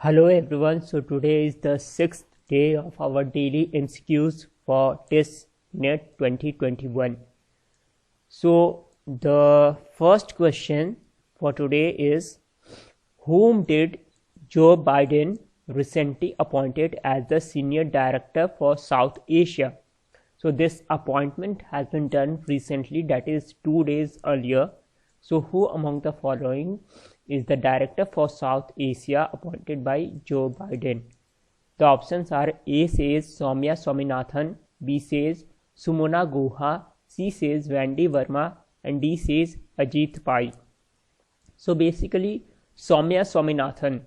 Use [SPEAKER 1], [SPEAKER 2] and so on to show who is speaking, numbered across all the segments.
[SPEAKER 1] Hello everyone, so today is the 6th day of our daily MCQs for TISS NET 2021. So the first question for today is, whom did Joe Biden recently appointed as the Senior Director for South Asia? So this appointment has been done recently, that is 2 days earlier. So who among the following is the Director for South Asia appointed by Joe Biden? The options are: A says Soumya Swaminathan, B says Sumona Guha, C says Wendy Verma, and D says Ajit Pai. So basically, Soumya Swaminathan,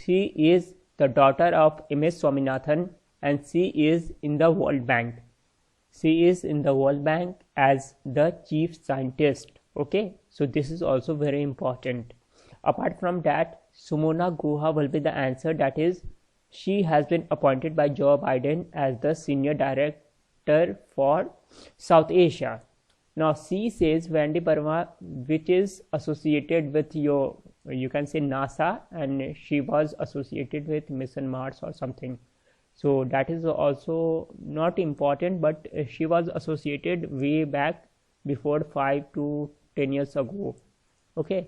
[SPEAKER 1] she is the daughter of MS Swaminathan and she is in the World Bank. She is in the World Bank as the chief scientist. Okay, so this is also very important. Apart from that, Sumona Guha will be the answer, that is, she has been appointed by Joe Biden as the Senior Director for South Asia. Now C says Wendy Verma, which is associated with you can say NASA, and she was associated with Mission Mars or something. So that is also not important, but she was associated way back before 5 to 10 years ago. Okay,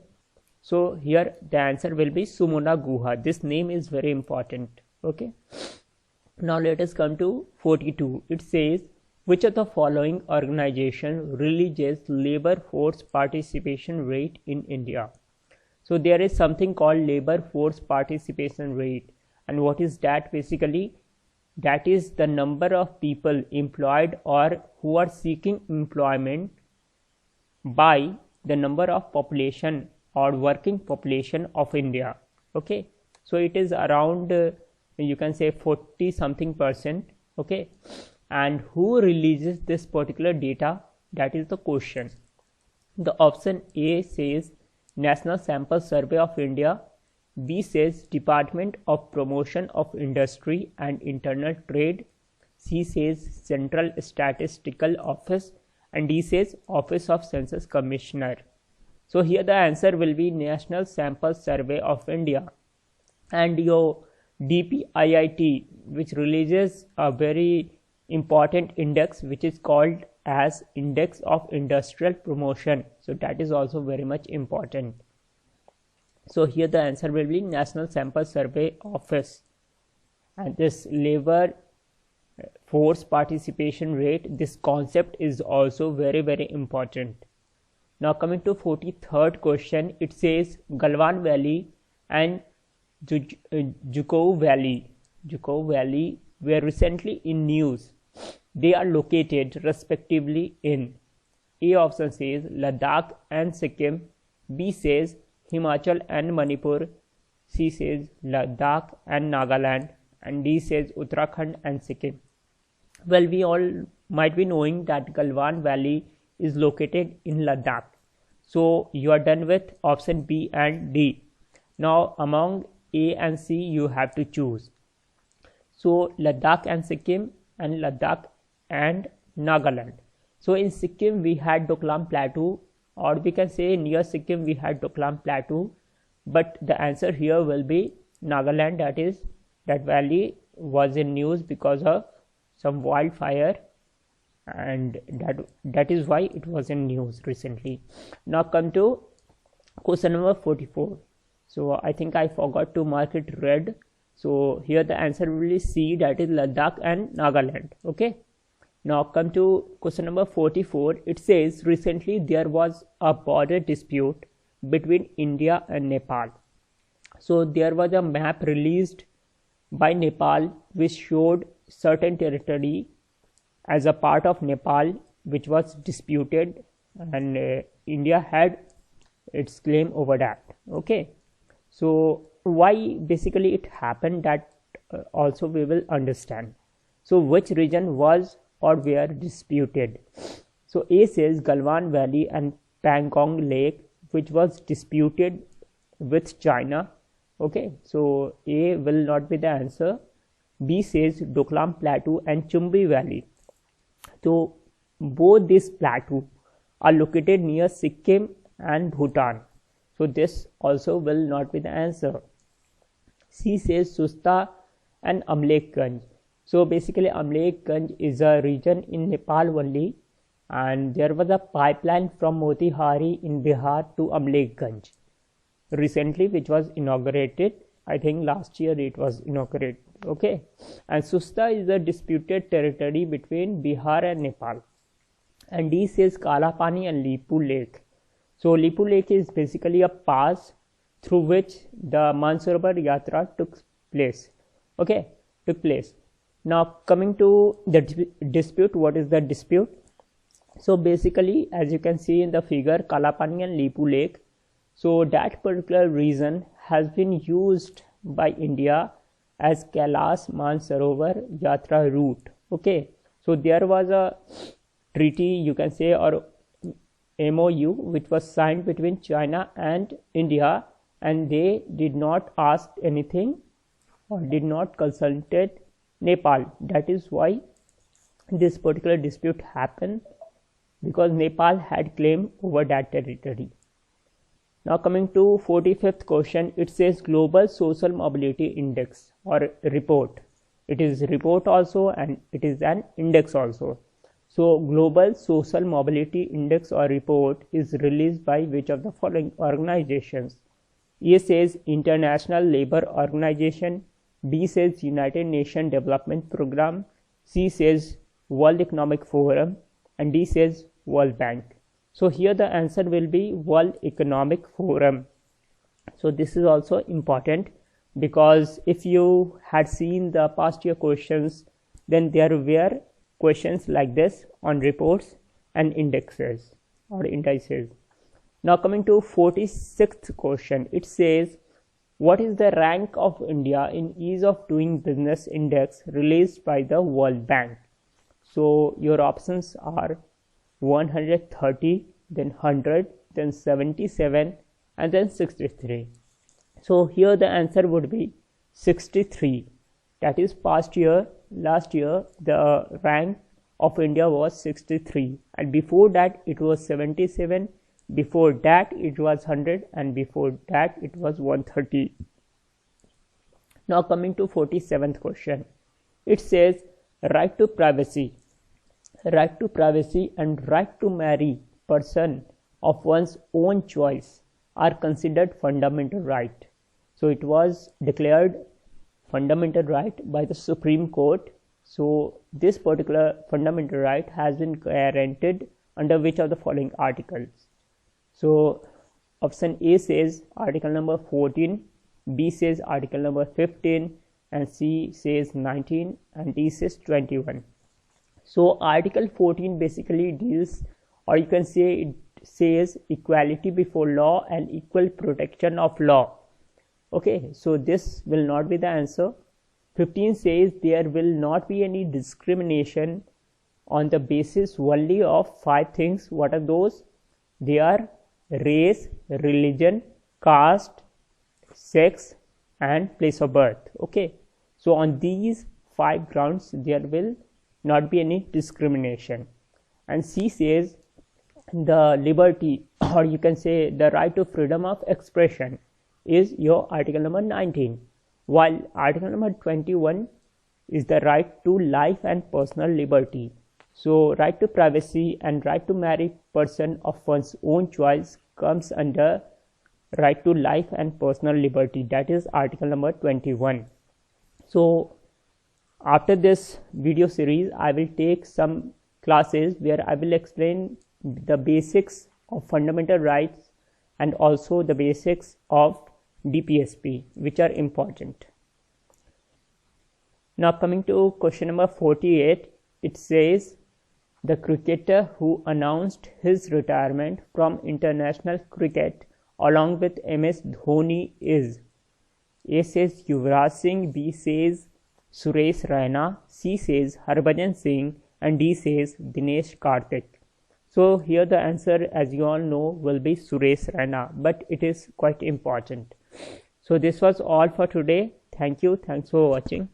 [SPEAKER 1] so here the answer will be Sumona Guha. This name is very important. Okay, now let us come to 42. It says, which of the following organization releases labor force participation rate in India? So there is something called labor force participation rate, and what is that? Basically, that is the number of people employed or who are seeking employment by the number of population or working population of India. Okay, so it is around you can say 40 something percent. Okay, and who releases this particular data? That is the question. The option A says National Sample Survey of India, B says Department of Promotion of Industry and Internal Trade, C says Central Statistical Office, and D says Office of Census Commissioner. So here the answer will be National Sample Survey of India. And your DPIIT, which releases a very important index which is called as Index of Industrial Promotion, so that is also very much important. So here the answer will be National Sample Survey Office. And this labor force participation rate, this concept is also very important. Now coming to 43rd question, it says Galwan Valley and Juko Valley were recently in news. They are located respectively in: A option says Ladakh and Sikkim, B says Himachal and Manipur, C says Ladakh and Nagaland, and D says Uttarakhand and Sikkim. Well, we all might be knowing that Galwan Valley is located in Ladakh. So you are done with option B and D. Now among A and C you have to choose. So Ladakh and Sikkim, and Ladakh and Nagaland. So in Sikkim we had Doklam Plateau, or we can say near Sikkim we had Doklam Plateau, but the answer here will be Nagaland. That is, that valley was in news because of some wildfire, and that is why it was in news recently. Now come to question number 44. So I think I forgot to mark it red. So here the answer will be C, that is Ladakh and Nagaland. Okay, now come to question number 44. It says recently there was a border dispute between India and Nepal. So there was a map released by Nepal which showed certain territory as a part of Nepal which was disputed, and India had its claim over that. Okay, so why basically it happened, that also we will understand. So which region was or were disputed? So A says Galwan Valley and Pangong Lake, which was disputed with China. Okay, so A will not be the answer. B says Doklam Plateau and Chumbi Valley. So both these plateaux are located near Sikkim and Bhutan. So this also will not be the answer. C says Susta and Amlekganj. So basically Amlekganj is a region in Nepal only, and there was a pipeline from Motihari in Bihar to Amlekganj recently, which was inaugurated. I think last year it was inaugurated. Okay, and Susta is a disputed territory between Bihar and Nepal. And D says Kala Pani and Lipu Lake. So Lipu Lake is basically a pass through which the Mansarovar Yatra took place. Okay, took place. Now coming to the dispute, what is the dispute? So basically, as you can see in the figure, Kala Pani and Lipu Lake, so that particular region has been used by India as Kailash Mansarovar Yatra route. Okay, so there was a treaty, you can say, or MOU which was signed between China and India, and they did not ask anything or did not consulted Nepal. That is why this particular dispute happened, because Nepal had claim over that territory. Now coming to 45th question, it says Global Social Mobility Index or report. It is report also and it is an index also. So Global Social Mobility Index or report is released by which of the following organizations? A says International Labour Organization, B says United Nations Development Program, C says World Economic Forum, and D says World Bank. So here the answer will be World Economic Forum. So this is also important, because if you had seen the past year questions, then there were questions like this on reports and indexes or indices. Now coming to 46th question, it says what is the rank of India in ease of doing business index released by the World Bank? So your options are 130, then 100, then 77, and then 63. So here the answer would be 63. That is past year, last year the rank of India was 63, and before that it was 77, before that it was 100, and before that it was 130. Now coming to 47th question, it says right to privacy. Right to privacy and right to marry person of one's own choice are considered fundamental right. So it was declared fundamental right by the Supreme Court. So this particular fundamental right has been guaranteed under which of the following articles? So option A says article number 14, B says article number 15, and C says 19, and D says 21. So article 14 basically deals, or you can say it says equality before law and equal protection of law. Okay, so this will not be the answer. 15 says there will not be any discrimination on the basis only of 5 things. What are those? They are race, religion, caste, sex, and place of birth. Okay, so on these 5 grounds there will not be any discrimination. And C says the liberty, or you can say the right to freedom of expression, is your article number 19, while article number 21 is the right to life and personal liberty. So right to privacy and right to marry person of one's own choice comes under right to life and personal liberty, that is article number 21. So after this video series I will take some classes where I will explain the basics of fundamental rights and also the basics of DPSP, which are important. Now coming to question number 48, it says the cricketer who announced his retirement from international cricket along with MS Dhoni is? A says Yuvraj Singh, B says Suresh Raina, C says Harbhajan Singh, and D says Dinesh Karthik. So here the answer, as you all know, will be Suresh Raina, but it is quite important. So this was all for today. Thank you. Thanks for watching.